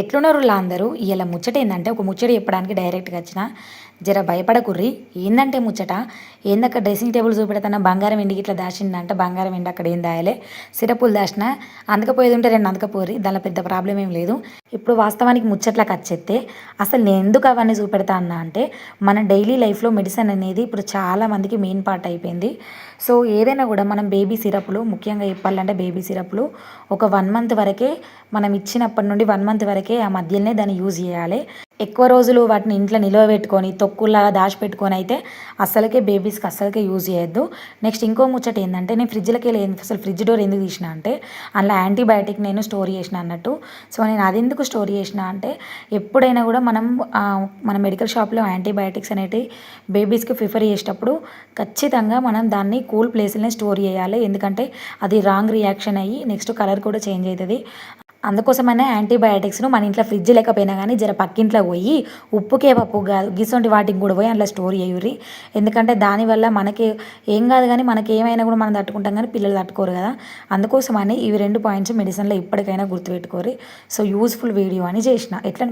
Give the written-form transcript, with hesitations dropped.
ఎట్లున్నారు అందరూ ఇలా ముచ్చట ఏంటంటే ఒక ముచ్చట చెప్పడానికి డైరెక్ట్గా వచ్చిన జర భయపడకుర్రి. ఏందంటే ముచ్చట ఏందక్క డ్రెస్సింగ్ టేబుల్ చూపెడతాన బంగారం ఎండికి ఇట్లా దాచిందంటే బంగారం ఎండి అక్కడ ఏం దాయలే సిరపులు దాచిన అందకపోయేది ఉంటే రెండు అందకపోరి దానిలో పెద్ద ప్రాబ్లం ఏం లేదు. ఇప్పుడు వాస్తవానికి ముచ్చట్లకు వచ్చేస్తే అసలు నేను ఎందుకు అవన్నీ చూపెడతా అన్నా అంటే మన డైలీ లైఫ్లో మెడిసిన్ అనేది ఇప్పుడు చాలా మందికి మెయిన్ పార్ట్ అయిపోయింది. సో ఏదైనా కూడా మనం బేబీ సిరప్లు ముఖ్యంగా చెప్పాలంటే బేబీ సిరప్లు ఒక 1 మంత్ వరకే మనం ఇచ్చినప్పటి నుండి 1 మంత్ వరకే ఆ మధ్యలోనే దాన్ని యూజ్ చేయాలి. ఎక్కువ రోజులు వాటిని ఇంట్లో నిల్వ పెట్టుకొని తొక్కులాగా దాచిపెట్టుకొని అయితే అసలుకే బేబీస్కి అసలుకే యూజ్ చేయొద్దు. నెక్స్ట్ ఇంకో ముచ్చట ఏంటంటే నేను ఫ్రిడ్జ్లోకి వెళ్ళి అసలు ఫ్రిడ్జ్ డోర్ ఎందుకు తీసిన అంటే అందులో యాంటీబయాటిక్ నేను స్టోర్ చేసిన అన్నట్టు. సో నేను అది ఎందుకు స్టోర్ చేసిన అంటే ఎప్పుడైనా కూడా మన మెడికల్ షాప్లో యాంటీబయాటిక్స్ అనేటివి బేబీస్కి ప్రిఫర్ చేసేటప్పుడు ఖచ్చితంగా మనం దాన్ని కూల్ ప్లేస్లోనే స్టోర్ చేయాలి. ఎందుకంటే అది రాంగ్ రియాక్షన్ అయ్యి నెక్స్ట్ కలర్ కూడా చేంజ్ అవుతుంది. అందుకోసమైనా యాంటీబయాటిక్స్ను మన ఇంట్లో ఫ్రిడ్జ్ లేకపోయినా కానీ జర పక్కింట్లో పోయి ఉప్పుకే పప్పు కాదు గిసొంటి వాటికి కూడా పోయి అందులో స్టోర్ చేయుర్రి. ఎందుకంటే దానివల్ల మనకి ఏం కాదు కానీ మనకి ఏమైనా కూడా మనం తట్టుకుంటాం కానీ పిల్లలు తట్టుకోరు కదా. అందుకోసమని ఇవి 2 పాయింట్స్ మెడిసిన్లో ఇప్పటికైనా గుర్తుపెట్టుకోరు. సో యూజ్ఫుల్ వీడియో అని చేసిన ఎట్లా